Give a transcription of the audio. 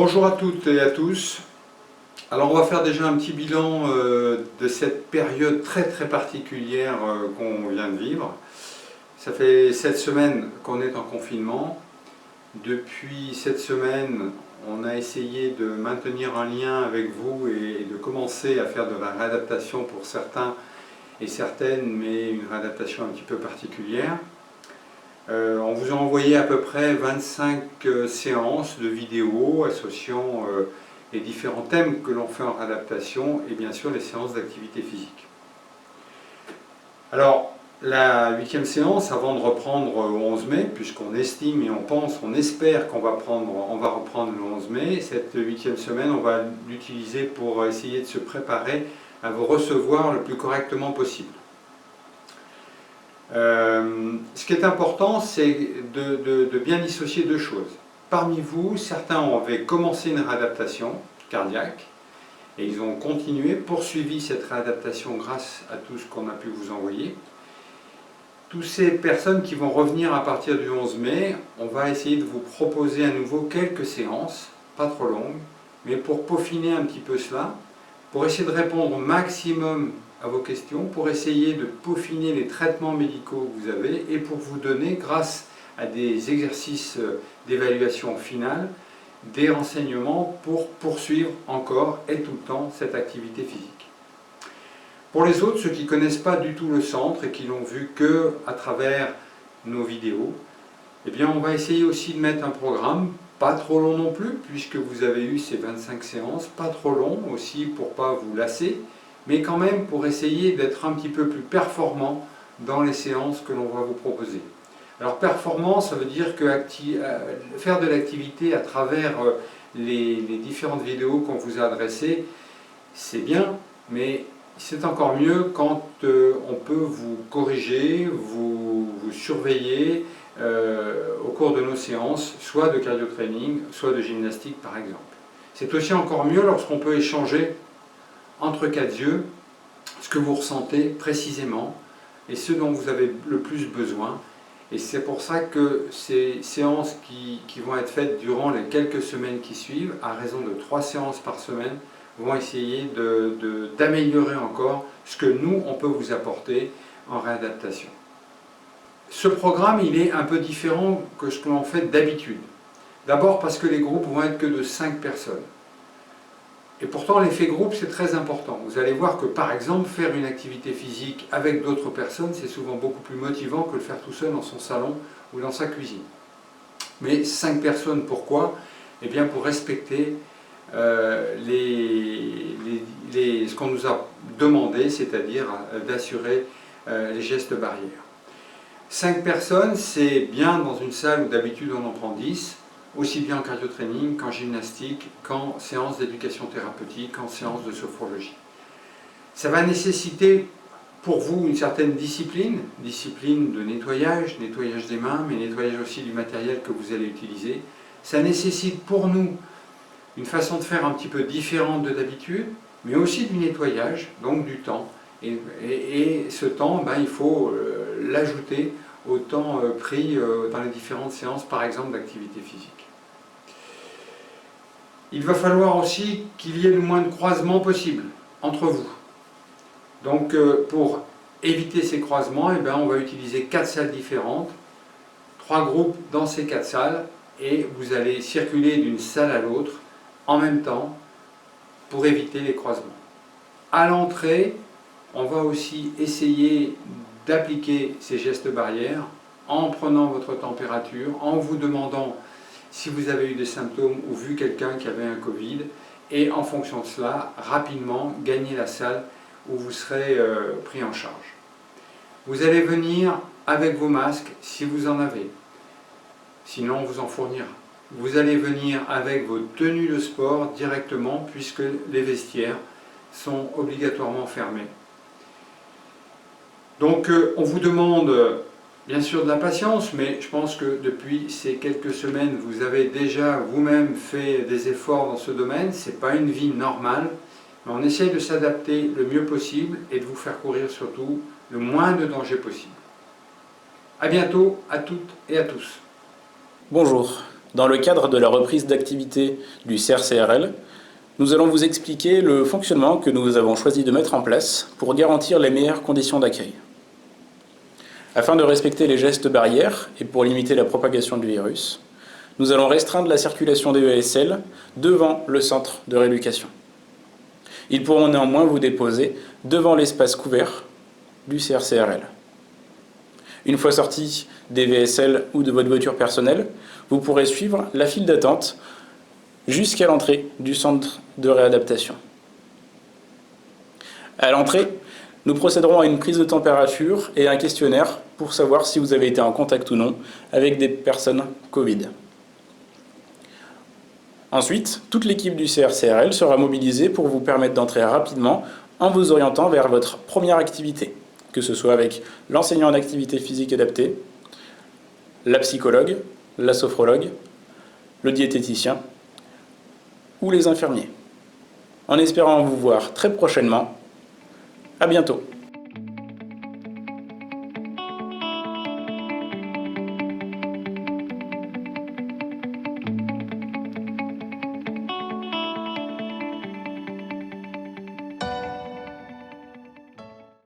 Bonjour à toutes et à tous. Alors on va faire déjà un petit bilan de cette période très particulière qu'on vient de vivre. Ça fait 7 semaines qu'on est en confinement. Depuis cette semaine, on a essayé de maintenir un lien avec vous et de commencer à faire de la réadaptation pour certains et certaines, mais une réadaptation un petit peu particulière. On vous a envoyé à peu près 25 séances de vidéos associant les différents thèmes que l'on fait en réadaptation et bien sûr les séances d'activité physique. Alors, la 8e séance, avant de reprendre au 11 mai, puisqu'on estime et on pense, on espère qu'on va reprendre le 11 mai, cette 8e semaine, on va l'utiliser pour essayer de se préparer à vous recevoir le plus correctement possible. Ce qui est important, c'est de bien dissocier deux choses. Parmi vous, certains avaient commencé une réadaptation cardiaque et ils ont continué, poursuivi cette réadaptation grâce à tout ce qu'on a pu vous envoyer. Toutes ces personnes qui vont revenir à partir du 11 mai, on va essayer de vous proposer à nouveau quelques séances, pas trop longues, mais pour peaufiner un petit peu cela, pour essayer de répondre au maximum à vos questions, pour essayer de peaufiner les traitements médicaux que vous avez et pour vous donner, grâce à des exercices d'évaluation finale, des renseignements pour poursuivre encore et tout le temps cette activité physique. Pour les autres, ceux qui ne connaissent pas du tout le centre et qui l'ont vu que à travers nos vidéos, eh bien on va essayer aussi de mettre un programme, pas trop long non plus, puisque vous avez eu ces 25 séances, pas trop long aussi pour ne pas vous lasser, mais quand même pour essayer d'être un petit peu plus performant dans les séances que l'on va vous proposer. Alors performant, ça veut dire que faire de l'activité à travers les différentes vidéos qu'on vous a adressées, c'est bien, mais c'est encore mieux quand on peut vous corriger, vous surveiller au cours de nos séances, soit de cardio-training, soit de gymnastique par exemple. C'est aussi encore mieux lorsqu'on peut échanger entre quatre yeux ce que vous ressentez précisément et ce dont vous avez le plus besoin. Et c'est pour ça que ces séances qui vont être faites durant les quelques semaines qui suivent, à raison de 3 séances par semaine, vont essayer d'améliorer encore ce que nous, on peut vous apporter en réadaptation. Ce programme, il est un peu différent que ce que l'on fait d'habitude. D'abord parce que les groupes vont être que de 5 personnes. Et pourtant, l'effet groupe, c'est très important. Vous allez voir que, par exemple, faire une activité physique avec d'autres personnes, c'est souvent beaucoup plus motivant que le faire tout seul dans son salon ou dans sa cuisine. Mais 5 personnes, pourquoi? Eh bien, pour respecter ce qu'on nous a demandé, c'est-à-dire d'assurer les gestes barrières. 5 personnes, c'est bien dans une salle où d'habitude on en prend 10, aussi bien en cardio-training qu'en gymnastique, qu'en séance d'éducation thérapeutique, qu'en séance de sophrologie. Ça va nécessiter pour vous une certaine discipline de nettoyage des mains, mais nettoyage aussi du matériel que vous allez utiliser. Ça nécessite pour nous une façon de faire un petit peu différente de d'habitude, mais aussi du nettoyage, donc du temps. Et ce temps, il faut l'ajouter au temps pris dans les différentes séances, par exemple, d'activité physique. Il va falloir aussi qu'il y ait le moins de croisements possible entre vous. Donc, pour éviter ces croisements, on va utiliser 4 salles différentes, 3 groupes dans ces 4 salles, et vous allez circuler d'une salle à l'autre en même temps pour éviter les croisements. À l'entrée, on va aussi essayer d'appliquer ces gestes barrières en prenant votre température, en vous demandant si vous avez eu des symptômes ou vu quelqu'un qui avait un Covid, et en fonction de cela, rapidement gagner la salle où vous serez pris en charge. Vous allez venir avec vos masques si vous en avez, sinon on vous en fournira. Vous allez venir avec vos tenues de sport directement puisque les vestiaires sont obligatoirement fermés. Donc on vous demande bien sûr de la patience, mais je pense que depuis ces quelques semaines, vous avez déjà vous-même fait des efforts dans ce domaine. Ce n'est pas une vie normale, mais on essaye de s'adapter le mieux possible et de vous faire courir surtout le moins de danger possible. A bientôt à toutes et à tous. Bonjour, Dans le cadre de la reprise d'activité du CRCRL, nous allons vous expliquer le fonctionnement que nous avons choisi de mettre en place pour garantir les meilleures conditions d'accueil. Afin de respecter les gestes barrières et pour limiter la propagation du virus, nous allons restreindre la circulation des ESL devant le centre de rééducation. Ils pourront néanmoins vous déposer devant l'espace couvert du CRCRL. Une fois sortis des VSL ou de votre voiture personnelle, vous pourrez suivre la file d'attente jusqu'à l'entrée du centre de réadaptation. À l'entrée, nous procéderons à une prise de température et un questionnaire pour savoir si vous avez été en contact ou non avec des personnes Covid. Ensuite, toute l'équipe du CRCRL sera mobilisée pour vous permettre d'entrer rapidement en vous orientant vers votre première activité, que ce soit avec l'enseignant en activité physique adaptée, la psychologue, la sophrologue, le diététicien ou les infirmiers. En espérant vous voir très prochainement, à bientôt.